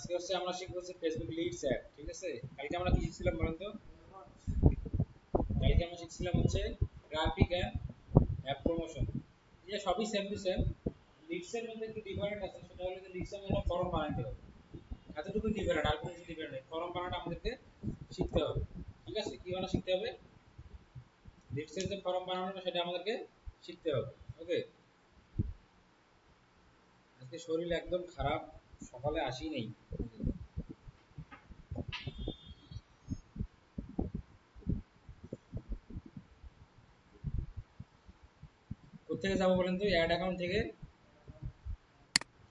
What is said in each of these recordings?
আজকে হচ্ছে আমরা শিখবো হচ্ছে ফেসবুক লিডস অ্যাড, ঠিক আছে? কালকে আমরা কি শিখছিলাম বলেন তো? কালকে আমরা শিখছিলাম হচ্ছে গ্রাফিক অ্যান্ড অ্যাপ প্রমোশন। এটা সবই সেম টু সেম, লিডস এর মধ্যে একটু ডিফারেন্ট আছে, সেটা হলো যে লিডস এর মধ্যে ফর্ম বানাতে হবে, এতটুকু ডিফারেন্ট, আর কোনো কিছু ডিফারেন্ট নেই। ফর্ম বানানোটা আমাদেরকে শিখতে হবে, ঠিক আছে? কি বানানো শিখতে হবে? লিডস এর যে ফর্ম বানানোটা সেটা আমাদেরকে শিখতে হবে। ওকে, আজকে শরীর একদম খারাপ, সকালে আসি নেই। কোথেকে যাবো বলেন তো? অ্যাড অ্যাকাউন্ট থেকে?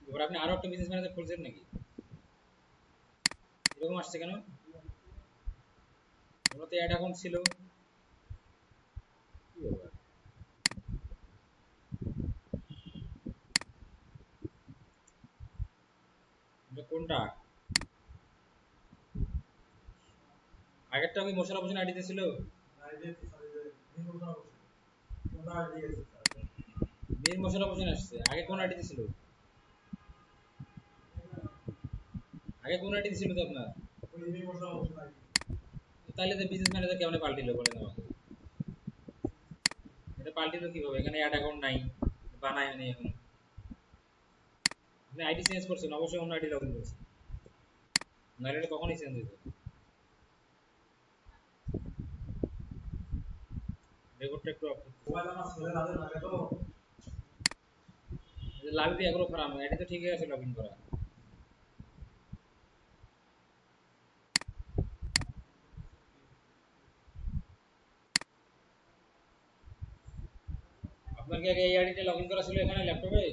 এবার আপনি আরো একটা বিজনেস ম্যানেজার খুলছেন নাকি? এরকম আসছে কেন? ওগুলো তো অ্যাড অ্যাকাউন্ট ছিল। কি ব্যাপার? এটা কোনটা? আগেরটা কি মোশারফ হোসেন আইডিতে ছিল? মীর মোশারফ হোসেন আসছে, আগে কোন আইডিতে ছিল? আগে কোন আইডিতে ছিল তো আপনার? তাহলে তো বিজনেস ম্যানেজার কেমনে পাল্টিলো বলেন আমাকে? এটা পাল্টিলো কিভাবে? এখানে অ্যাড অ্যাকাউন্ট নাই, বানায় নেই এখন। আপনি আইডি চেঞ্জ করছেন, অবশ্যই অন্য আইডি লগ ইন করছেন, নাহলে এটা কখনোই চেঞ্জ হইতো। রেকর্ডটা একটু অফ করতে। লাল দিয়ে এগুলো খারাপ, আইডি তো ঠিকই আছে লগ ইন করা। আপনার কি আগে এই আইডিতে লগ ইন করা ছিল এখানে ল্যাপটপে?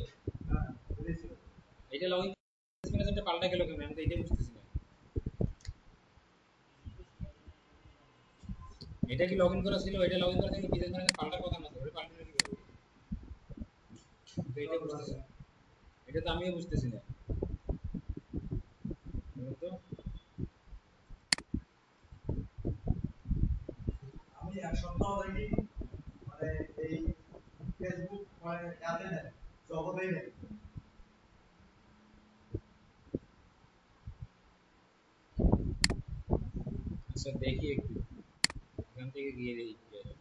এটা লগ ইন ম্যানেজারটা পাল্টা গেল কেন? আমি তো এটাই বুঝতেছি না। এটা কি লগ ইন করা ছিল? এটা লগ ইন করা থেকে বিজনেস ম্যানেজার পাল্টার কথা না তো, ওটা পাল্টালো কিভাবে? তো এটা বুঝতেছি না, এটা তো আমিও বুঝতেছি না। বলুন তো। আমি এক সপ্তাহ ধরে মানে এই ফেসবুক মানে এতে নেই, জগতেই নেই। আচ্ছা দেখি একটু, এখান থেকে গিয়ে দেখি কি আছে।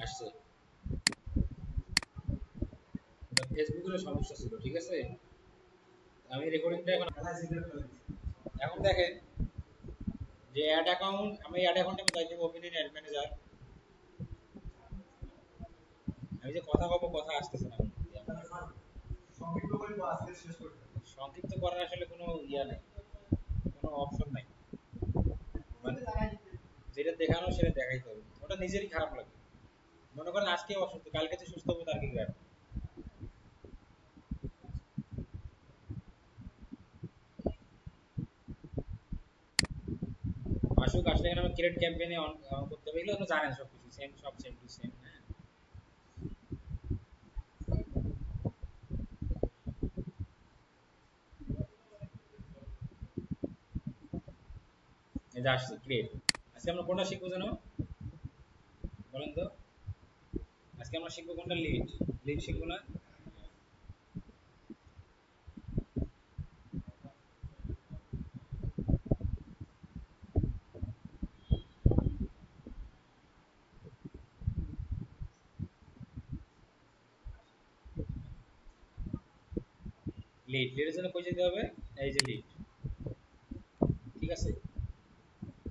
আসছে। এটা ফেসবুকের সমস্যা ছিল, ঠিক আছে? আমি রেকর্ডিংটা এখন, এখন দেখেন যে অ্যাড অ্যাকাউন্ট, আমি অ্যাড অ্যাকাউন্টে আমি যাই দেবো, ওপেন ইন অ্যাড ম্যানেজার। আমি যে কথা বলবো, কথা আসতেছে না আমার মধ্যে, এমন একটা। সংক্ষিপ্ত করে তো আজকে শেষ করতে হবে। সংক্ষিপ্ত করার আসলে কোনো ইয়া নাই, কোনো অপশন নাই। মানে যেটা দেখানো সেটা দেখাইতে হবে, ওটা নিজেরই খারাপ লাগে। মনে করেন আজকে অসুস্থ, কালকে যে সুস্থ হবো তার কি গ্যারান্টি? আসুক, আসলে এখানে আমার ক্রিয়েট ক্যাম্পেইনে অন করতে হবে, এগুলো আপনি জানেন সবকিছু সেম, সব সেম টু সেম। হ্যাঁ, এই যে আসছে ক্রিয়েট। আজকে আমরা কোনটা শিখবো জানো? বলেন তো। আজকে আমরা শিখবো কোনটা? লিড। লিড শিখবো না? লিড, লিডের জন্য কই যেতে হবে? এই যে লিড, ঠিক আছে?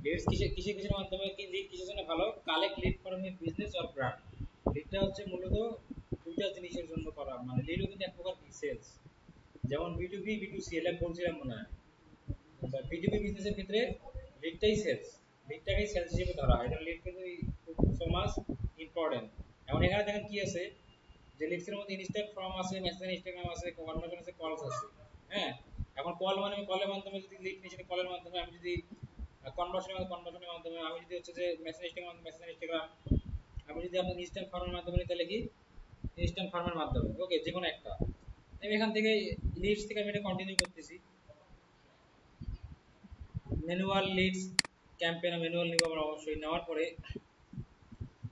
লিডস কিসের মাধ্যমে কি লিড কিসের জন্য ভালো? Collect lead from a business or brand. লিডটা হচ্ছে মূলত দুইটা জিনিসের জন্য করা, মানে লিডও কিন্তু এক প্রকার সেলস। যেমন B2B B2C এর বলছিলাম মনে হয়, B2B বিজনেসের ক্ষেত্রে লিডটাই সেলস, লিডটাকেই সেলস হিসেবে ধরা হয়। এটা লিড কিন্তু সো মাচ ইম্পর্টেন্ট। এখন এখানে দেখেন কি আছে, যে লিডসের মধ্যে ইনস্ট্যান্ট ফর্ম আছে, মেসেজ ইনস্টাগ্রাম আছে, কনভার্সন আছে, কলস আছে। হ্যাঁ, এখন কল মানে কলের মাধ্যমে যদি লিড নিয়ে কলের মাধ্যমে, আমি যদি কনভার্সনের মাধ্যমে, আমি যদি হচ্ছে যে মেসেজ ইনস্টাগ্রাম, আমি যদি আপনার ইনস্ট্যান্ট ফর্মের মাধ্যমে নিতে লিখি ইনস্ট্যান্ট ফর্মের মাধ্যমে, ওকে, যে কোনো একটা। আমি এখান থেকে লিডস থেকে আমি এটা কন্টিনিউ করতেছি। ম্যানুয়াল লিডস ক্যাম্পেইন, ম্যানুয়াল নিব আমরা অবশ্যই। নেওয়ার পরে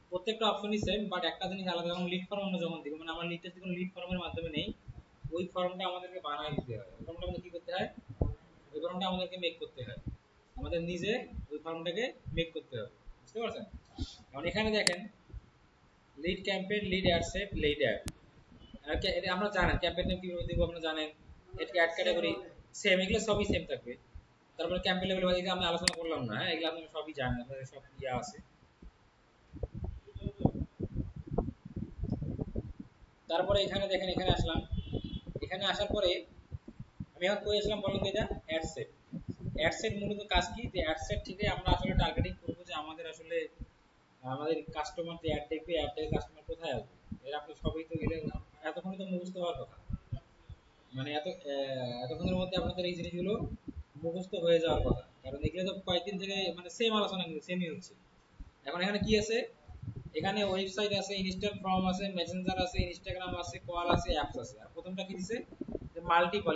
প্রত্যেকটা অপশনই সেম, বাট একটা জিনিস আলাদা। যেমন লিড ফর্ম আমরা যখন দিব, মানে আমার লিডটা যদি কোনো লিড ফর্মের মাধ্যমে নেই, ওই ফর্মটা আমাদেরকে বানায় দিতে হয়। ওই ফর্মটা আমাদের কি করতে হয়? ওই ফর্মটা আমাদেরকে মেক করতে হয়, আমাদের নিজে ওই ফর্মটাকে মেক করতে হবে। বুঝতে পারছেন? এখন এখানে দেখেন lead campaign, lead ad set, lead add. এটা আমরা জানেন ক্যাম্পেইন নেম কিভাবে দিব, আপনারা জানেন। এটাকে অ্যাড ক্যাটাগরি সেম, এগুলো সবই সেম থাকবে। তারপরে ক্যাম্পেইন লেভেল বাকি আমি আলোচনা করলাম না, হ্যাঁ, এগুলো আপনারা সবই জানেন, আপনাদের সব ইয়া আছে। তারপরে এখানে দেখেন, এখানে আসলাম, এখানে আসার পরে আমি এখন কই আসলাম বলেন তো? এটা অ্যাড সেট। অ্যাড সেট মূলত কাজ কি? যে অ্যাড সেট থেকে আমরা আসলে টার্গেটিং করব, যে আমাদের আসলে আমাদের কাস্টমার যে অ্যাড দেখবে, অ্যাড দেখে কাস্টমার কোথায় আসবে। এর আপনি সবই তো গেলে এতক্ষণে তো মুখস্থ হওয়ার কথা, মানে এতক্ষণের মধ্যে আপনাদের এই জিনিসগুলো মুখস্থ হয়ে যাওয়ার কথা, কারণ এগুলো তো কয়েকদিন থেকে মানে সেম আলোচনা, কিন্তু সেমই হচ্ছে। এখন এখানে কি আছে? এখানে ওয়েবসাইট আছে, ইনস্ট্যান্ট ফর্ম আছে, মেসেঞ্জার আছে, ইনস্টাগ্রাম আছে, কল আছে, অ্যাপস আছে। আর প্রথমটা কি দিছে? যে মাল্টিপল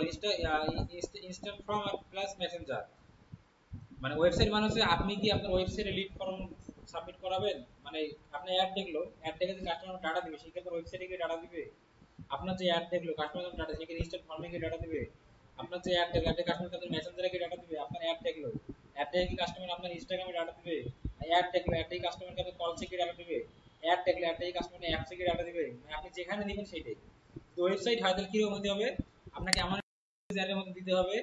ইনস্ট্যান্ট ফর্ম আর প্লাস মেসেঞ্জার। মানে ওয়েবসাইট মানে হচ্ছে আপনি কি আপনার ওয়েবসাইটে লিড ফর্ম সাবমিট করাবেন, মানে আপনি অ্যাড দেখলো, অ্যাড দেখে যে কাস্টমার ডাটা দিবে, সেক্ষেত্রে ওয়েবসাইটে গিয়ে ডাটা দিবে। আপনার যে অ্যাড দেখলো কাস্টমার ডাটা, সেক্ষেত্রে ইনস্ট্যান্ট ফর্মে গিয়ে ডাটা দিবে। আপনার যে অ্যাড দেখলো, অ্যাডে কাস্টমার তাদের মেসেঞ্জারে গিয়ে ডাটা দিবে। আপনার অ্যাড দেখলো, অ্যাড দেখে কি কাস্টমার আপনার ইনস্টাগ্রামে ডাটা দিবে। অ্যাড দেখলো, অ্যাড দেখে কাস্টমার আপনার কল থেকে ডাটা দিবে। অ্যাড দেখলো, অ্যাড দেখে কাস্টমার অ্যাপ থেকে ডাটা দিবে। মানে আপনি যেখানে দিবেন সেইটাই। তো ওয়েবসাইট হয়তো কিরকম হতে হবে, আপনাকে এমন জায়গার মধ্যে দিতে হবে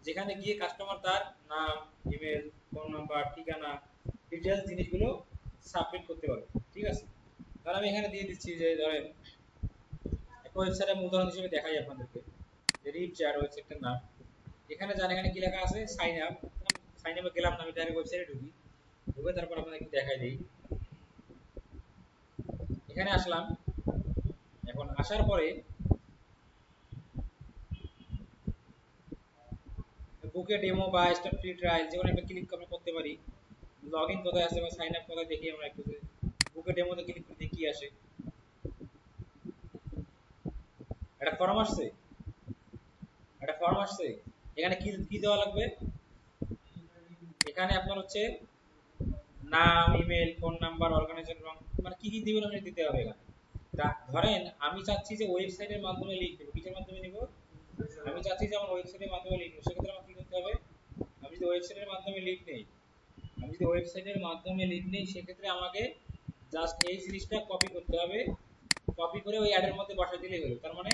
যেখানে গিয়ে কাস্টমার তার নাম, ইমেল, ফোন নাম্বার, ঠিকানা, ডিটেইলস জিনিসগুলো সাবমিট করতে পারবে। ঠিক আছে? তাহলে আমি এখানে দিয়ে দিচ্ছি, যে ধরেন একটা ওয়েবসাইটের উদাহরণ হিসেবে দেখাই আপনাদেরকে, যে রিচ আর ওয়েবসাইটটার নাম। এখানে জানেন এখানে কি লেখা আছে? Sign up. সাইন আপে গেলাম না, আমি ডাইরেক্ট ওয়েবসাইটে ঢুকি। ঢুকে তারপর আপনাদের একটু দেখাই দিই। এখানে আসলাম, এখন আসার পরে বুকে ডেমো বা স্টার্ট ফ্রি ট্রায়াল যেকোনো একটা ক্লিক আমরা করতে পারি। লগইন কোথায় আছে বা সাইন আপ কোথায় দেখি আমরা একটু, বুকে ডেমোতে ক্লিক করে দেখি আসে। একটা ফর্ম আসছে, একটা ফর্ম আসছে। এখানে কি কি দেওয়া লাগবে? এখানে আপনার হচ্ছে নাম, ইমেল, ফোন নাম্বার, অর্গানাইজেশন, মানে কি কি দিবেন আপনি দিতে হবে এখানে। ধরেন আমি চাচ্ছি যে ওয়েবসাইটের মাধ্যমে লিখ দেবো। কিসের মাধ্যমে নিব? আমি চাচ্ছি যে আমার ওয়েবসাইটের মাধ্যমে লিখ দেবো। সেক্ষেত্রে আমার কি করতে হবে? আমি যদি ওয়েবসাইটের মাধ্যমে লিখ নেই, সেক্ষেত্রে আমাকে জাস্ট এই সিরিজটা কপি করতে হবে। কপি করে ওই অ্যাডের মধ্যে বসাই দিলেই হলো। তার মানে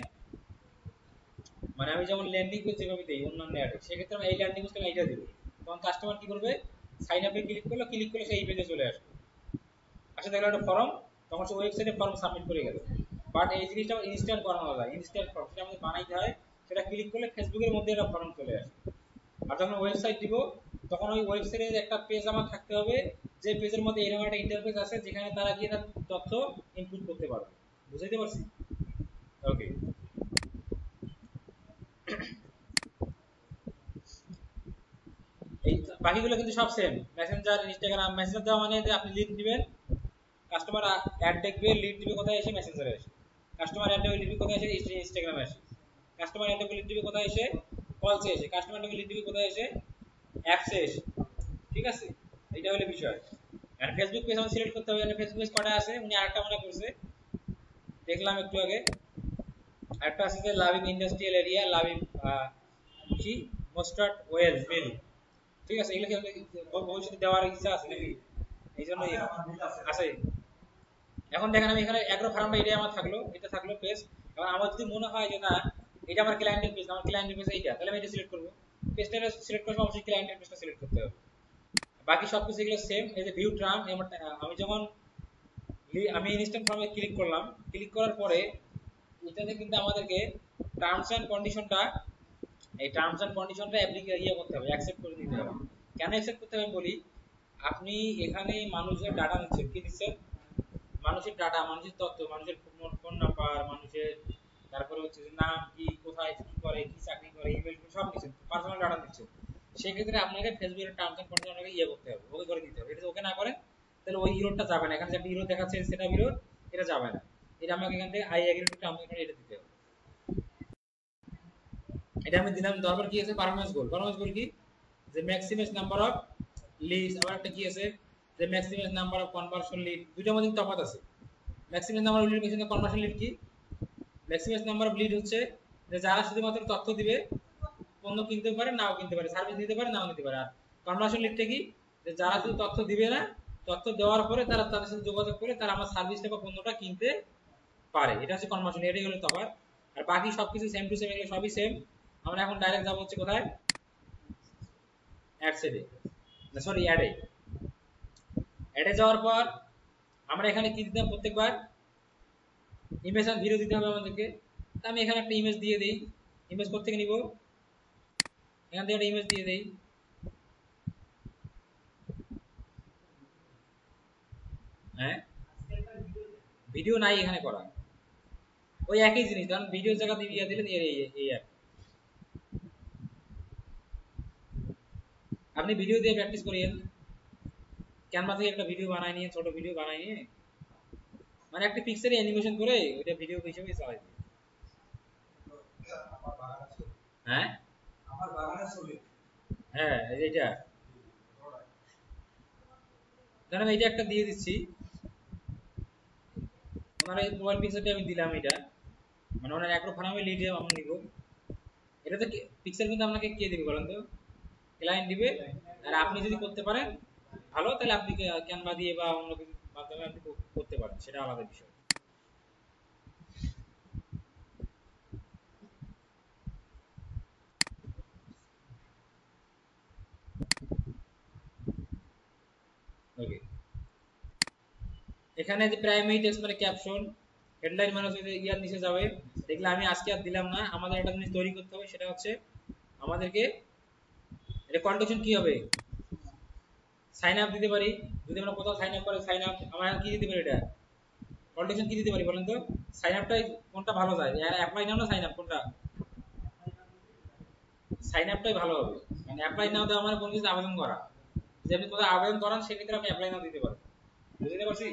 মানে আমি যেমন ল্যান্ডিং পেজ যেভাবে দেই অন্যান্য অ্যাডে, সেক্ষেত্রে আমি এই ল্যান্ডিং পেজটা এইটা দেবো। তখন কাস্টমার কি করবে? সাইন আপে ক্লিক করলে সেই পেজে চলে আসবে। আসলে দেখলো একটা ফর্ম, তখন সে ওয়েবসাইটে ফর্ম সাবমিট করে গেল। বাট এই জিনিসটা ইনস্ট্যান্ট করানো যায়, ইনস্ট্যান্ট ফর্ম সেটা আমাদের বানাইতে হয়। সেটা ক্লিক করলে ফেসবুকের মধ্যে একটা ফর্ম চলে আসে। আর যখন ওয়েবসাইট দিব, তখন ওই ওয়েবসাইটের একটা পেজ আমার থাকতে হবে, যে পেজের মধ্যে এরকম একটা ইন্টারফেস আছে, যেখানে তারা গিয়ে তার তথ্য ইনপুট করতে পারবে। বুঝাইতে পারছি? ওকে। এই বাকিগুলো কিন্তু সব সেম। মেসেঞ্জার, ইনস্টাগ্রাম, মেসেঞ্জার দেওয়া মানে যে আপনি লিড দিবেন, কাস্টমার অ্যাড দেখবে, লিড দিবে কোথায়? এসে মেসেঞ্জারে আসে। কাস্টমার অ্যাড দেখবে, লিড দিবে কোথায়? এসে ইনস্টাগ্রামে আসে। কাস্টমার অ্যাড দেখবে, লিড দিবে কোথায়? এসে কলসে এসে। কাস্টমার দেখবে, লিড দিবে কোথায়? এসে অ্যাপসে এসে। ঠিক আছে? এইটা হলো বিষয়। আর ফেসবুক পেজ আমাদের সিলেক্ট করতে হবে। ফেসবুক পেজ কটা আছে? উনি আরেকটা মনে করছে, দেখলাম একটু আগে। একটা আছে যে লাভিং ইন্ডাস্ট্রিয়াল এরিয়া, লাভিং কি মোস্টার্ড ওয়েল মিল। ঠিক আছে? এগুলো কি ভবিষ্যতে দেওয়ার ইচ্ছা আছে নাকি? এই জন্য আছে। এখন দেখেন আমি এখানে অ্যাগ্রো ফার্মটা এরিয়া আমার থাকলো, এটা থাকলো পেজ। এবার আমার যদি মনে হয় যে না এটা আমার ক্লায়েন্টের পেজ, আমার ক্লায়েন্টের পেজ এইটা, তাহলে আমি এটা সিলেক্ট করবো। পেজটা সিলেক্ট করার সময় অবশ্যই ক্লায়েন্টের পেজটা সিলেক্ট করতে হবে। বাকি সবকিছু এগুলো সেম। এই যে ভিউ টার্ম, আমি যখন আমি ইনস্ট্যান্ট ফর্মে ক্লিক করলাম, ক্লিক করার পরে এটাতে কিন্তু আমাদেরকে টার্মস এন্ড কন্ডিশনটা, এই টার্মস এন্ড কন্ডিশনটা করতে হবে, অ্যাকসেপ্ট করে দিতে হবে। কেন অ্যাকসেপ্ট করতে হবে বলি, আপনি এখানে মানুষের ডাটা নিচ্ছেন, কি দিচ্ছেন? মানুষের ডাটা, মানুষের তথ্য, মানুষের ফোন নাম্বার, মানুষের তারপরে হচ্ছে যে নাম কি, কোথায় কি করে, কি চাকরি করে, ইমেল সব নিচ্ছেন, পার্সোনাল ডাটা নিচ্ছেন। সেক্ষেত্রে আপনাকে ফেসবুকের টার্মস এন্ড কন্ডিশন করতে হবে, ওকে করে দিতে হবে। এটা ওকে না করেন তাহলে ওই ইরোডটা যাবে না। এখানে যে একটা ইরোড দেখাচ্ছে সেটা ইরোড, এটা যাবে না। এটা আমাকে এখান থেকে I agree to terms and এটা দিতে হবে। এটা আমি দিলাম। তারপর কি আছে? পারফরম্যান্স গোল। পারফরম্যান্স গোল কি? যে ম্যাক্সিমাম নাম্বার অফ লিডস। আবার একটা কি আছে? যে maximum number of conversion lead. দুইটার মধ্যে তফাৎ আছে। ম্যাক্সিমাম নাম্বার অফ লিড মেশিনে কনভার্সন লিড কি? ম্যাক্সিমাম নাম্বার অফ লিড হচ্ছে যে যারা শুধুমাত্র তথ্য দিবে, পণ্য কিনতে পারে নাও কিনতে পারে, সার্ভিস নিতে পারে নাও নিতে পারে। আর কনভার্সন লিডটা কি? যে যারা শুধু তথ্য দিবে না, তথ্য দেওয়ার পরে তারা তাদের সাথে যোগাযোগ করে তারা আমার সার্ভিসটা বা পণ্যটা কিনতে পারে। এটা হচ্ছে কনভার্সন। এটাই হলো তফাৎ। আর বাকি সবকিছু সেম টু সেম, এগুলো সবই সেম। আমরা এখন ডাইরেক্ট যাবো হচ্ছে কোথায়? অ্যাড সেটে, না সরি অ্যাডে। অ্যাডে যাওয়ার পর আমরা এখানে কি দিতাম? প্রত্যেকবার ইমেজ আর ভিডিও দিতে হবে আমাদেরকে। আমি এখানে একটা ইমেজ দিয়ে দিই। ইমেজ কোত্থেকে নিব? এখান থেকে একটা ইমেজ দিয়ে দেই। হ্যাঁ, ভিডিও নাই এখানে করা, ওই একই জিনিস। কারণ ভিডিওর জায়গা দিয়ে দিয়ে দিলেন এই অ্যাপ। আপনি ভিডিও দিয়ে প্র্যাকটিস করিয়েন। ক্যানভা থেকে একটা ভিডিও বানায় নিয়ে, ছোট ভিডিও বানায় নিয়ে, মানে একটা পিকচারে অ্যানিমেশন করে ওইটা ভিডিও হিসেবে চালাই দিই। হ্যাঁ আমার বাগানে চলে। হ্যাঁ, এইটা ধরেন এইটা একটা দিয়ে দিচ্ছি। ওনার এই প্রোফাইল পিকচারটা আমি দিলাম। এটা মানে ওনার অ্যাগ্রো ফার্মে লিড আমরা নিব। এটা তো পিকচার কিন্তু আপনাকে কে দিবে বলেন তো? ক্লায়েন্ট দিবে। আর আপনি যদি করতে পারেন ভালো, তাহলে আপনি ক্যানভা দিয়ে বা অন্য কিছু মাধ্যমে আপনি করতে পারেন, সেটা আলাদা বিষয়। ওকে, এখানে যে প্রাইমারি টেক্সট মানে ক্যাপশন, হেডলাইন মানে হচ্ছে ইয়ার নিচে যাবে। দেখলে আমি আজকে আর দিলাম না। আমাদের একটা জিনিস তৈরি করতে হবে, সেটা হচ্ছে আমাদেরকে এটা কন্ডিশন কি হবে? সাইন আপ দিতে পারি। যদি আমরা কোথাও সাইন আপ করে, সাইন আপ আমরা কি দিতে পারি? এটা কন্ডিশন কি দিতে পারি বলেন তো? সাইন আপটাই কোনটা ভালো যায়? অ্যাপ্লাই নাও না সাইন আপ, কোনটা? সাইন আপটাই ভালো হবে। মানে অ্যাপ্লাই নাও দেওয়া মানে কোনো কিছু আবেদন করা। যদি আপনি কোথাও আবেদন করান সেক্ষেত্রে আপনি অ্যাপ্লাই নাও দিতে পারেন। বুঝতে পারছি?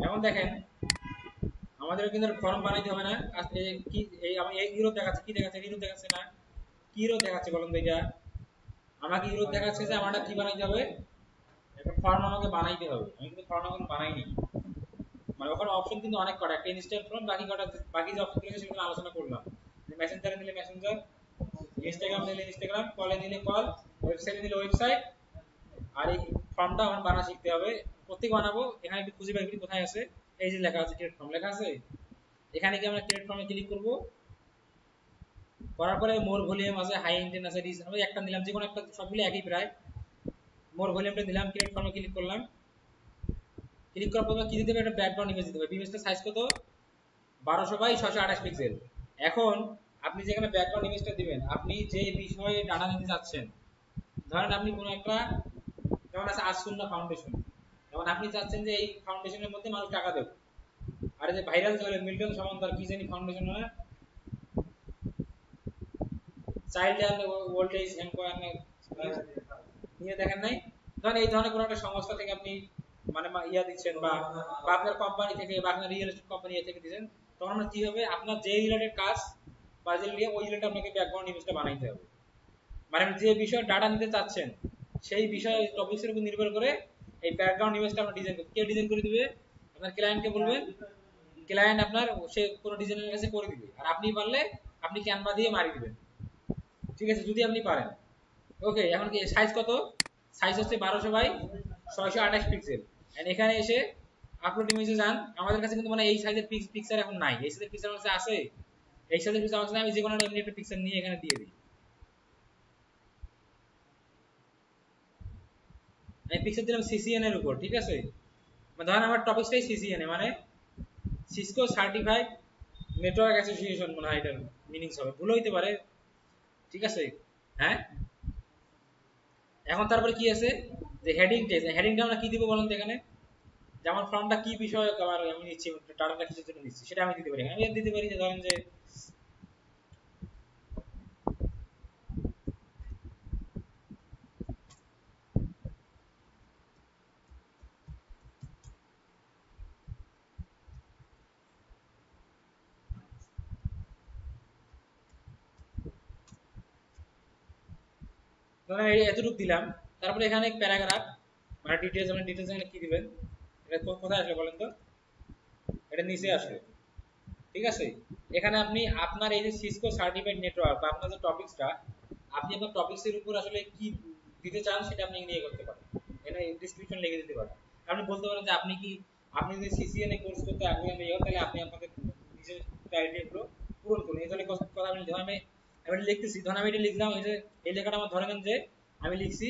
এখন দেখেন আমাদের কিন্তু ফর্ম বানাইতে হবে না। আজকে কি এই আমি এই ইউরো দেখাচ্ছে, কি দেখাচ্ছে? ইউরো দেখাচ্ছে না? কি ইউরো দেখাচ্ছে বলেন তো? এটা আমাকে ইউরো দেখাচ্ছে যে আমারটা কি বানাইতে হবে? একটা ফর্ম আমাকে বানাইতে হবে। আমি কিন্তু ফর্ম এখন বানাইনি। মানে ওখানে অপশন কিন্তু অনেক কটা, একটা ইনস্ট্যান্ট ফর্ম, বাকি যে অপশন গুলো সেগুলো আলোচনা করলাম। মেসেঞ্জারে নিলে মেসেঞ্জার, ইনস্টাগ্রাম নিলে ইনস্টাগ্রাম, কলে নিলে কল, ওয়েবসাইটে নিলে ওয়েবসাইট। আর এই ফর্মটা আমার বানা শিখতে হবে। প্রত্যেক বানাবো। এখানে একটু খুঁজে পাই কোথায় আছে। এই যে লেখা আছে ক্রিয়েট ফর্ম লেখা আছে, এখানে কি আমরা ক্রিয়েট ফর্মে ক্লিক করব। করার পরে মোর ভলিউম আছে, হাই ইন্টেন্স আছে, আমি একটা নিলাম, যে কোনো একটা, সবগুলো একই প্রায়। মোর ভলিউমটা দিলাম, ক্রিয়েট ফর্মে ক্লিক করলাম। ক্লিক করার পর কি দিতে হবে? একটা ব্যাকগ্রাউন্ড ইমেজ দিতে হবে। ইমেজটা সাইজ কত? 1200 বাই 628 পিক্সেল। এখন আপনি যেখানে ব্যাকগ্রাউন্ড ইমেজটা দিবেন, আপনি যে বিষয়ে ডাটা নিতে যাচ্ছেন, ধরেন আপনি কোনো একটা, যেমন আছে আসুন্না ফাউন্ডেশন, যেমন আপনি চাচ্ছেন যে এই ফাউন্ডেশনের মধ্যে মানুষ টাকা দেবে। আর যে ভাইরাল চলে মিল্টন সমান্তর কি জানি ফাউন্ডেশন, না child and old age empowerment নিয়ে দেখেন নাই? ধরেন এই ধরনের কোনো একটা সংস্থা থেকে আপনি মানে ইয়া দিচ্ছেন, বা আপনার কোম্পানি থেকে বা আপনার রিয়েল এস্টেট কোম্পানি থেকে দিচ্ছেন, তখন কি হবে? আপনার যে রিলেটেড কাজ বা যে ওই রিলেটেড আপনাকে ব্যাকগ্রাউন্ড ইমেজটা বানাইতে হবে। মানে যে বিষয়ে ডাটা নিতে চাচ্ছেন সেই বিষয়ে টপিকসের উপর নির্ভর করে এই ব্যাকগ্রাউন্ড ইমেজটা আমরা ডিজাইন করব। কে ডিজাইন করে দিবে? আপনার ক্লায়েন্টকে বলবেন, ক্লায়েন্ট আপনার সে কোনো ডিজাইনের কাছে করে দিবে। আর আপনি পারলে আপনি ক্যানভা দিয়ে মারি দিবেন। ঠিক আছে, যদি আপনি পারেন। ওকে, এখন কি সাইজ কত? সাইজ হচ্ছে 1200 বাই 628 পিক্সেল। এন্ড এখানে এসে আপলোড ইমেজে যান। আমাদের কাছে কিন্তু মানে এই সাইজের পিকচার এখন নাই। এই সাইজের পিকচার আমাদের আছে, এই সাইজের পিকচার আমাদের, আমি যে কোনো এমনি একটা পিকচার নিয়ে এখানে দিয়ে দিই। আমি পিকচার দিলাম সিসিএন এর উপর, ঠিক আছে। ধরেন আমার টপিকটাই সিসিএন মানে সিসকো সার্টিফাইড নেটওয়ার্ক অ্যাসোসিয়েশন, মনে হয় এটার মিনিংস হবে, ভুল হইতে পারে, ঠিক আছে। হ্যাঁ, এখন তারপরে কি আছে যে হেডিং টেক্সট, হেডিংটা আমরা কি দিব বলুন তো এখানে, যেমন ফর্মটা কি বিষয়ক আমার আমি নিচ্ছি, ডাটাটা কিসের জন্য নিচ্ছি সেটা আমি দিতে পারি। আমি দিতে পারি যে ধরেন যে ধরেন এতটুকু দিলাম, তারপরে এখানে প্যারাগ্রাফ মানে ডিটেইলস, মানে ডিটেইলস এখানে কি দিবেন, এটা কোথায় আসলে বলেন তো, এটা নিচে আসে, ঠিক আছে। এখানে আপনি আপনার এই যে সিসকো সার্টিফাইড নেটওয়ার্ক বা আপনার যে টপিকসটা, আপনি আপনার টপিকসের উপর আসলে কি দিতে চান সেটা আপনি নিয়ে করতে পারেন, এটা ডেসক্রিপশন লিখে দিতে পারেন। আপনি বলতে পারেন যে আপনি যদি সিসিএন এ কোর্স করতে আগ্রহী হন, তাহলে আপনি আপনাদের নিজের ক্রাইটেরিয়াগুলো পূরণ করুন। এই ধরনের কথা আমি ধরেন আমি লিখতেছি, ধরেন আমি এটা লিখলাম, এই লেখাটা আমার ধরে নেন যে আমি লিখছি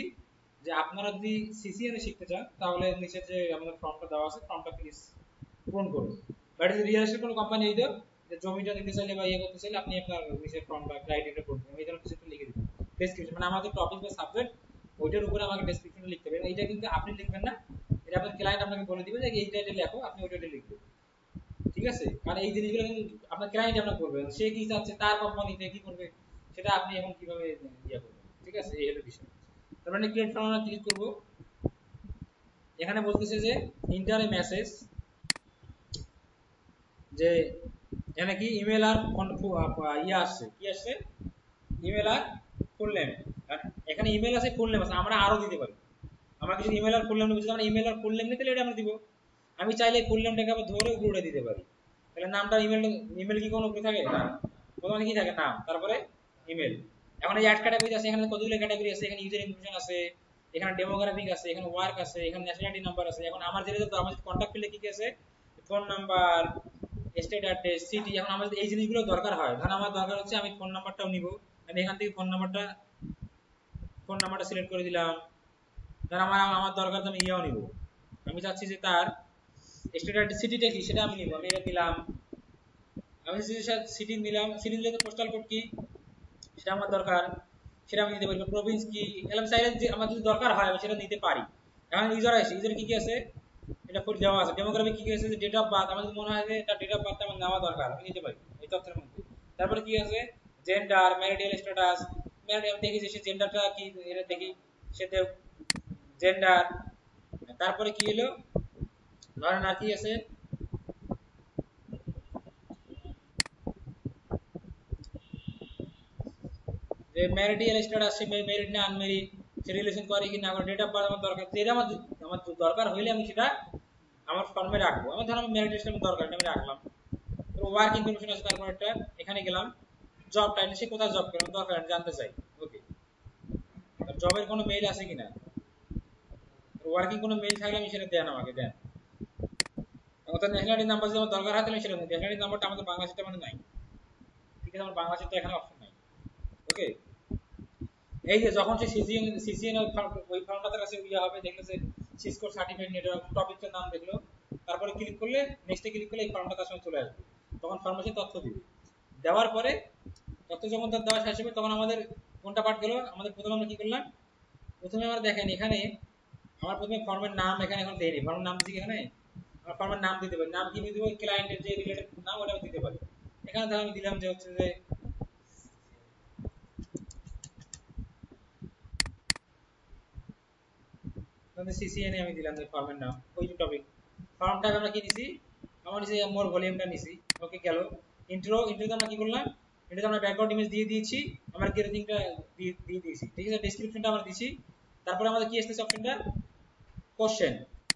যে আপনারা যদি সিসিএন এ শিখতে চান তাহলে নিচে যে আমাদের ফর্মটা দেওয়া আছে ফর্মটা প্লিজ পূরণ করুন। বাট যদি রিয়েল এস্টেট কোনো কোম্পানি এই যে জমিটা নিতে চাইলে বা ইয়ে করতে চাইলে আপনি আপনার নিচের ফর্মটা ক্রাইটেরিয়া পূরণ করুন, এই ধরনের কিছু লিখে দিবেন ডেসক্রিপশন, মানে আমাদের টপিক বা সাবজেক্ট ওইটার উপরে আমাকে ডেসক্রিপশন লিখতে হবে। এইটা কিন্তু আপনি লিখবেন না, এটা আপনার ক্লায়েন্ট আপনাকে বলে দিবে যে এই টাইটেল লেখো, আপনি ওই টাইটেল লিখবেন, ঠিক আছে। কারণ এই জিনিসগুলো কিন্তু আপনার ক্লায়েন্ট আপনাকে বলবে, সে কি চাচ্ছে তার কোম্পানিতে কি করবে সেটা আপনি এখন কিভাবে ইয়া করবেন, ঠিক আছে। এই হলো বিষয়। তারপরে মানে ক্রিয়েট ফর্ম আমরা ক্লিক করব, এখানে বলতেছে যে ইন্টার এ মেসেজ, যে এখানে কি ইমেল আর ইয়ে আসছে, কি আসছে, ইমেল আর ফুল নেম। এখানে ইমেল আছে, ফুল নেম আছে, আমরা আরো দিতে পারি। আমরা কিছু ইমেল আর ফুল নেম যদি আমরা ইমেল আর ফুল নেম নিতে এটা আমরা দিব। আমি চাইলে ফুল নেমটাকে আবার ধরে উপরে দিতে পারি, তাহলে নামটা ইমেল, ইমেল কি কোনো উপরে থাকে না, প্রথমে কি থাকে নাম তারপরে ইমেল। এখন এই অ্যাড ক্যাটাগরি আছে, এখানে কতগুলো ক্যাটাগরি আছে, এখানে ইউজার ইনফরমেশন আছে, এখানে ডেমোগ্রাফিক আছে, এখানে ওয়ার্ক আছে, এখানে ন্যাশনালিটি নাম্বার আছে। এখন আমার যেটা আমার কন্টাক্ট ফিল্ডে কি কি আছে, phone number, state address, city. এখন আমাদের এই জিনিসগুলো দরকার হয়, ধর আমার দরকার হচ্ছে আমি ফোন নাম্বারটাও নিব, আমি এখান থেকে ফোন নাম্বারটা সিলেক্ট করে দিলাম। ধর আমার দরকার আমি ইয়েও নিব, আমি চাচ্ছি যে তার স্টেট অ্যাড্রেস সিটিটা কি সেটা আমি নিব, আমি এটা দিলাম। আমি সিটি নিলাম, সিটি নিলে পোস্টাল কোড কি সেটা আমার দরকার, সেটা আমি নিতে পারি। প্রভিন্স কি এলাম চাইলে যে আমার যদি দরকার হয় আমি সেটা নিতে পারি। এখন ইউজার আছে, ইউজার কি কি আছে এটা ফুল দেওয়া আছে। ডেমোগ্রাফিক কি কি আছে, যে ডেট অফ বার্থ, আমার যদি মনে হয় যে তার ডেট অফ বার্থ আমার নেওয়া দরকার আমি নিতে পারি এই তথ্যের মধ্যে। তারপরে কি আছে, জেন্ডার, ম্যারিটাল স্ট্যাটাস, ম্যারিটাল দেখি যে সে জেন্ডারটা কি, এটা দেখি সেতে জেন্ডার। তারপরে কি হলো, ধরেন আর কি আছে, যে ম্যারিটাল স্ট্যাটাস, সে ম্যারিড না আনম্যারিড, সে রিলেশন করে কি না করে, ডেট অফ বার্থ আমার দরকার, যেটা আমার দরকার হইলে আমি সেটা আমার ফর্মে রাখবো। আমার ধর আমার ম্যারিটাল স্ট্যাটাস দরকার, আমি রাখলাম। ওয়ার্ক ইনফরমেশন আছে, তারপর একটা এখানে গেলাম, জব টাইটেল, সে কোথায় জব করে দরকার জানতে চাই, ওকে। জবের কোনো মেইল আছে কিনা, ওয়ার্কিং কোনো মেইল থাকলে আমি সেটা দেন, আমাকে দেন। অর্থাৎ ন্যাশনালিটি নাম্বার যদি আমার দরকার হয় তাহলে সেটা ন্যাশনালিটি নাম্বারটা আমাদের বাংলাদেশে মানে নাই, ঠিক আছে, আমার বাংলাদেশে তো এখানে অপশন নাই, ওকে। এই যে যখন সে সিসিএন ওই ফর্মটা তার কাছে ইয়ে হবে, দেখলো যে সিসকো সার্টিফাইড নেটওয়ার্ক টপিকটার নাম দেখলো, তারপরে ক্লিক করলে নেক্সটে ক্লিক করলে এই ফর্মটা তার সামনে চলে আসবে, তখন ফর্মে সে তথ্য দিবে। দেওয়ার পরে তথ্য যখন তার দেওয়া শেষ হবে তখন আমাদের কোনটা পার্ট গেল, আমাদের প্রথমে আমরা কি করলাম, প্রথমে আমরা দেখেন এখানে আমার প্রথমে ফর্মের নাম, এখানে এখন দেয়নি, ফর্মের নাম দিচ্ছি, এখানে আমার ফর্মের নাম দিতে পারি, নাম কি দিয়ে দেবো, ক্লায়েন্টের যে রিলেটেড নাম ওটা দিতে পারি। এখানে ধর আমি দিলাম যে হচ্ছে যে সিসিএন আমি দিলাম যে ফর্মের নাম, ওই যে টপিক ফর্মটা আমরা কি দিছি, আমার নিচে মোর ভলিউমটা নিছি, ওকে গেল। ইন্ট্রোতে আমরা কি করলাম, এটাতে আমরা ব্যাকগ্রাউন্ড ইমেজ দিয়ে দিয়েছি, আমরা গ্রেডিংটা দিয়ে দিয়েছি, ঠিক আছে, ডেসক্রিপশনটা আমরা দিছি। তারপরে আমাদের কি আসছে অপশনটা,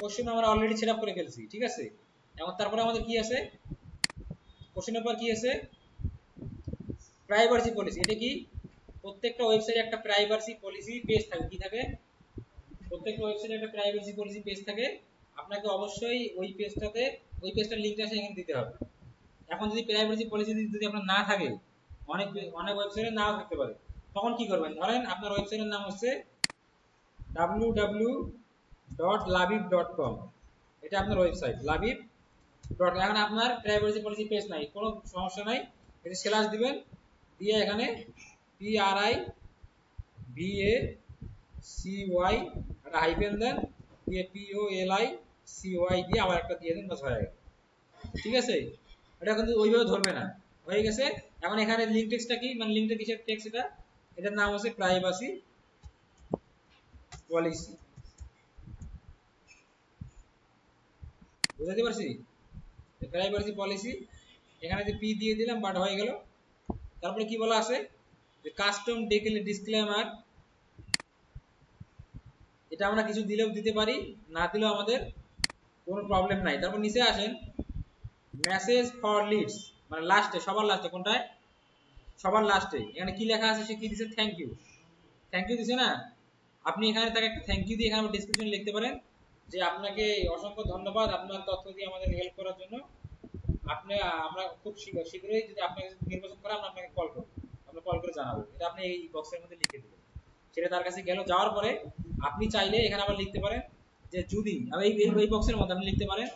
কোশ্চেন আমরা অলরেডি সেটআপ করে ফেলছি, ঠিক আছে। এখন তারপরে আমাদের কি আছে, কোশ্চেনের পর কি আছে, প্রাইভেসি পলিসি। এটা কি, প্রত্যেকটা ওয়েবসাইটে একটা প্রাইভেসি পলিসি পেজ থাকে, কি থাকে, প্রত্যেকটা ওয়েবসাইটে একটা প্রাইভেসি পলিসি পেজ থাকে, আপনাকে অবশ্যই ওই পেজটাতে ওই পেজটার লিংকটা সেখানে দিতে হবে। এখন যদি প্রাইভেসি পলিসি যদি আপনার না থাকে, অনেক অনেক ওয়েবসাইটে নাও থাকতে পারে, তখন কি করবেন, ধরেন আপনার ওয়েবসাইটের নাম হচ্ছে www .labib.com, এটা আপনার ওয়েবসাইট labib ডট। এখন আপনার প্রাইভেসি পলিসি পেজ নাই, কোনো সমস্যা নাই, এটা স্ল্যাশ দিবেন, দিয়ে এখানে PRIVACY একটা হাইফেন দেন, দিয়ে POLICY দিয়ে আবার একটা দিয়ে দেন, বাস হয়ে গেল। ঠিক আছে, এটা কিন্তু ওইভাবে ধরবে না, হয়ে গেছে। এখন এখানে লিঙ্ক টেক্সটটা কি, মানে লিঙ্কটা কিসের টেক্সট, এটা এটার নাম হচ্ছে প্রাইভেসি পলিসি, বুঝতে পারছি? প্রাইভেসি পলিসি, এখানে যে পি দিয়ে দিলাম, বাট হয়ে গেল। তারপরে কি বলা আছে, যে কাস্টম ডিসক্লেমার, এটা আমরা কিছু দিলেও দিতে পারি, না দিলেও আমাদের কোনো প্রবলেম নাই। তারপর নিচে আসেন, মেসেজ ফর লিডস, মানে লাস্টে, সবার লাস্টে, কোনটায়, সবার লাস্টে এখানে কি লেখা আছে, সে কি দিছে, থ্যাংক ইউ, থ্যাংক ইউ দিছে না, আপনি এখানে তাকে একটা থ্যাংক ইউ দিয়ে এখানে ডেসক্রিপশন লিখতে পারেন যে আপনাকে অসংখ্য ধন্যবাদ আপনার তথ্য দিয়ে আমাদের হেল্প করার জন্য। আপনি, আমরা খুব শীঘ্রই যদি আপনাকে নির্বাচন করে আমরা আপনাকে কল করব, আমরা কল করে জানাবো, এটা আপনি এই বক্সের মধ্যে লিখে দিবেন। সেটা তার কাছে গেল, যাওয়ার পরে আপনি চাইলে এখানে আবার লিখতে পারেন যে যদি এই বক্সের মধ্যে আপনি লিখতে পারেন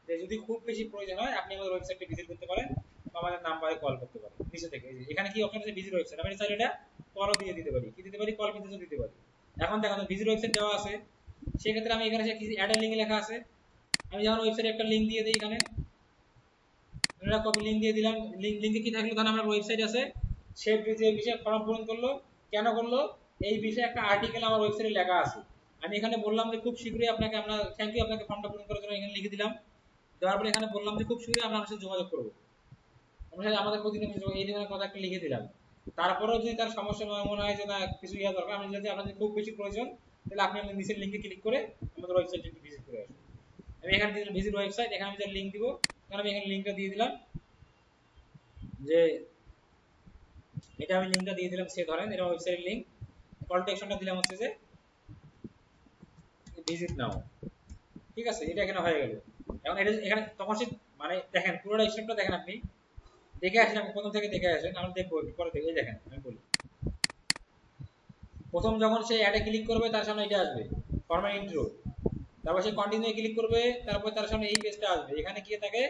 যে যদি খুব বেশি প্রয়োজন হয় আপনি আমাদের ওয়েবসাইটে ভিজিট করতে পারেন বা আমাদের নাম্বারে কল করতে পারেন। নিচে থেকে এখানে কি অপশন আছে, ভিজিট ওয়েবসাইট, আমি চাইলে এটা কলও দিয়ে দিতে পারি, কি দিতে পারি, কল কিন্তু দিতে পারি। এখন দেখেন ভিজিট ওয়েবসাইট দেওয়া আছে, সেক্ষেত্রে আমি এখানে অ্যাড এ লিঙ্ক লেখা আছে, আমি যখন ওয়েবসাইটে একটা লিঙ্ক দিয়ে দিই, এখানে আমরা কপি লিংক দিয়ে দিলাম, লিংকে কি থাকলো, ধরুন আমার ওয়েবসাইট আছে, সে যে বিষয়ে ফর্ম পূরণ করলো, কেন করলো, এই বিষয়ে একটা আর্টিকেল আমার ওয়েবসাইটে লেখা আছে, আমি এখানে বললাম যে খুব শীঘ্রই আপনাকে, আমরা থ্যাংক ইউ আপনাকে ফর্মটা পূরণ করার জন্য, এখানে লিখে দিলাম। দেওয়ার পরে এখানে বললাম যে খুব শীঘ্রই আমরা আপনার সাথে যোগাযোগ করবো, আমরা আমাদের প্রতিনিধি এই ধরনের কথা একটা লিখে দিলাম। তারপরেও যদি তার সমস্যা মনে হয় যে না কিছু ইয়া দরকার, আমি যদি আপনাদের খুব বেশি প্রয়োজন, তাহলে আপনি আমাদের নিচের লিঙ্কে ক্লিক করে আমাদের ওয়েবসাইটে একটু ভিজিট করে আসুন। আমি এখানে দিলাম ভিজিট ওয়েবসাইট, এখানে আমি যে লিঙ্ক দিব, কারণ আমি এখানে লিঙ্কটা দিয়ে দিলাম, যে এটা আমি লিংকটা দিয়ে দিলাম, সে ধরেন এটা ওয়েবসাইটের লিংক, কল টু অ্যাকশনটা দিলাম হচ্ছে যে ভিজিট নাও। ঠিক আছে, এটা এখানে হয়ে গেল। এখন এটা এখানে তখন সে, মানে দেখেন পুরোটা স্টেপটা দেখেন, আপনি দেখে আসেন, আমি প্রথম থেকে দেখে আসেন, আমরা দেখবো পরে থেকে। এই দেখেন আমি বলি, প্রথম যখন সে অ্যাডে ক্লিক করবে তার সামনে এটা আসবে, ফরম্যাট ইন্ট্রো, তারপর সে কন্টিনিউ ক্লিক করবে, তারপর তার সামনে এই পেজটা আসবে, এখানে গিয়ে তাকে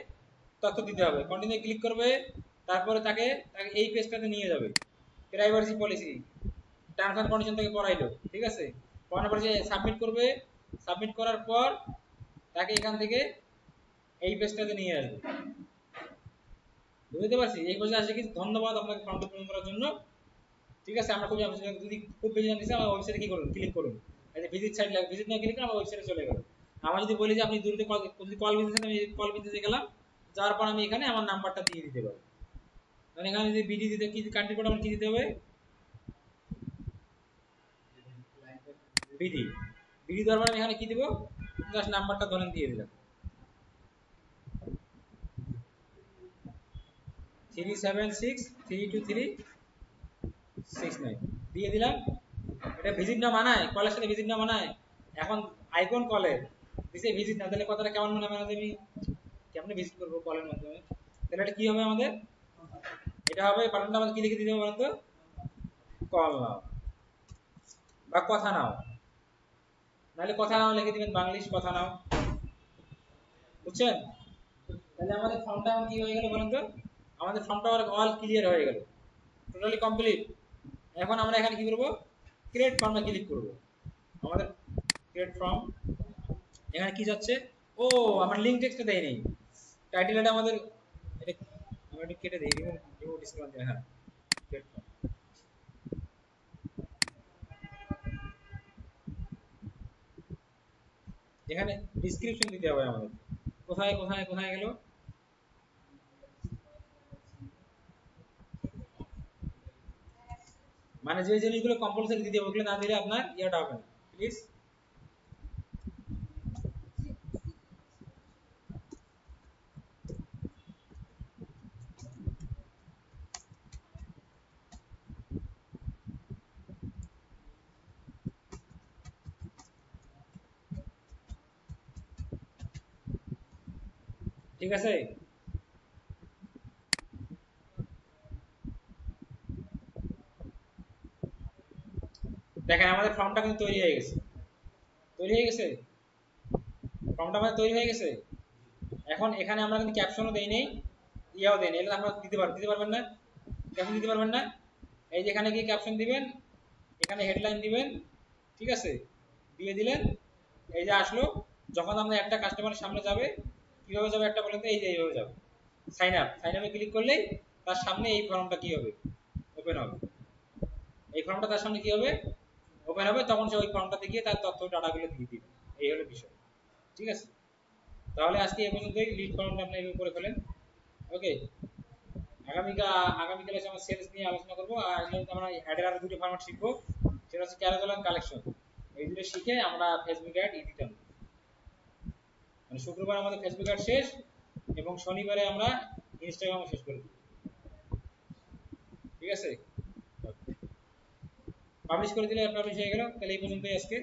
তথ্য দিতে হবে, কন্টিনিউ ক্লিক করবে, তারপরে তাকে এই পেজটাতে নিয়ে যাবে, privacy policy terms and condition থেকে পড়াইলো। ঠিক আছে, পড়ানোর পর সে সাবমিট করবে, সাবমিট করার পর তাকে এখান থেকে এই পেজটাতে নিয়ে আসবে। বুঝতে পারছি, এই পেজে আসে কি, ধন্যবাদ আপনাকে ফর্মটা পূরণ করার জন্য। ঠিক আছে, আমরা যদি খুব বেশি জানতে চাই আমার ওয়েবসাইটে কি করুন, ক্লিক করুন, এই যে ভিজিট সাইট লাগে, ভিজিট না ক্লিক করে আমার ওয়েবসাইটে চলে গেল। আমরা যদি বলি যে আপনি দূরতে কল, যদি কল বিজনেস, আমি কল বিজনেসে গেলাম, যাওয়ার পর আমি এখানে আমার নাম্বারটা দিয়ে দিতে পারি, মানে এখানে যদি বিডি দিতে, কি কান্ট্রি কোড আমার কি দিতে হবে, বিডি, বিডি দেওয়ার পর আমি এখানে কি দিব, জাস্ট নাম্বারটা ধরেন দিয়ে দিলাম 37632369 দিয়ে দিলাম। এটা ভিজিট না মানায়, কলের সাথে ভিজিট না মানায়, এখন আইকন কলের দিছে ভিজিট না, তাহলে কথাটা কেমন মনে হয়, আমি কেমনে ভিজিট করবো কলের মাধ্যমে, তাহলে এটা কি হবে আমাদের, এটা হবে বাটনটা আমাদের কি লিখে দিতে হবে বলেন তো, কল নাও বা কথা নাও, নাহলে কথা নাও লিখে দিবেন, বাংলিশ কথা নাও, বুঝছেন? তাহলে আমাদের ফর্মটা কি হয়ে গেল বলেন তো, আমাদের ফর্মটা অল ক্লিয়ার হয়ে গেল, টোটালি কমপ্লিট। এখন আমরা এখানে কি করব, ক্রিয়েট ফর্মে ক্লিক করব, আমাদের ক্রিয়েট ফর্ম, এখানে কি যাচ্ছে, ও আমার লিংক টেক্সটটা দেয়নি, টাইটেলটা আমাদের, এটা আমরা একটু কেটে দেই, রিমুভ ডিসকাউন্ট, হ্যাঁ ক্রিয়েট ফর্ম, এখানে ডেসক্রিপশন দিতে হবে আমাদের, কোথায় কোথায় কোথায় গেল, মানে যে জিনিসগুলো কম্পালসরি দিতে হবে ওগুলো না দিলে আপনার ইয়াটা হবে না, প্লিজ। ঠিক আছে, দেখেন আমাদের ফর্মটা কিন্তু তৈরি হয়ে গেছে, তৈরি হয়ে গেছে। ফর্মটা আমাদের তৈরি হয়ে গেছে। এখন এখানে আমরা কিন্তু ক্যাপশনও দেই নেই, ইয়াও দেই নেই, এগুলো আপনারা দিতে পারবেন না, ক্যাপশন দিতে পারবেন না। এই যে এখানে গিয়ে ক্যাপশন দিবেন, এখানে হেডলাইন দিবেন, ঠিক আছে, দিয়ে দিলেন, এই যে আসলো। যখন আমরা একটা কাস্টমারের সামনে যাবে, কিভাবে যাবে একটা বলেন তো, এই যে এইভাবে যাবে, সাইন আপে ক্লিক করলেই তার সামনে এই ফর্মটা কি হবে, ওপেন হবে। এই ফর্মটা তার সামনে কি হবে, ওপেন হবে, তখন সে ওই ফর্মটাতে গিয়ে তার তথ্য ডাটাগুলো দিয়ে দিবে। এই হলো বিষয়, ঠিক আছে। তাহলে আজকে এই পর্যন্তই, লিড ফর্মটা আপনি এইভাবে করে ফেলেন। ওকে, আগামীকাল এসে আমরা সেলস নিয়ে আলোচনা করবো, আর আমরা অ্যাডের আরো দুটো ফরম্যাট শিখবো, সেটা হচ্ছে ক্যারোজেল আর কালেকশন। এই দুটো শিখে আমরা ফেসবুক অ্যাড এডিট আনবো। মানে শুক্রবার আমাদের ফেসবুক অ্যাড শেষ, এবং শনিবারে আমরা ইনস্টাগ্রামও শেষ করে দেব, ঠিক আছে। পাবলিশ করে দিলে পাবলিশ হয়ে গেল। তাহলে এই পর্যন্তই আজকে।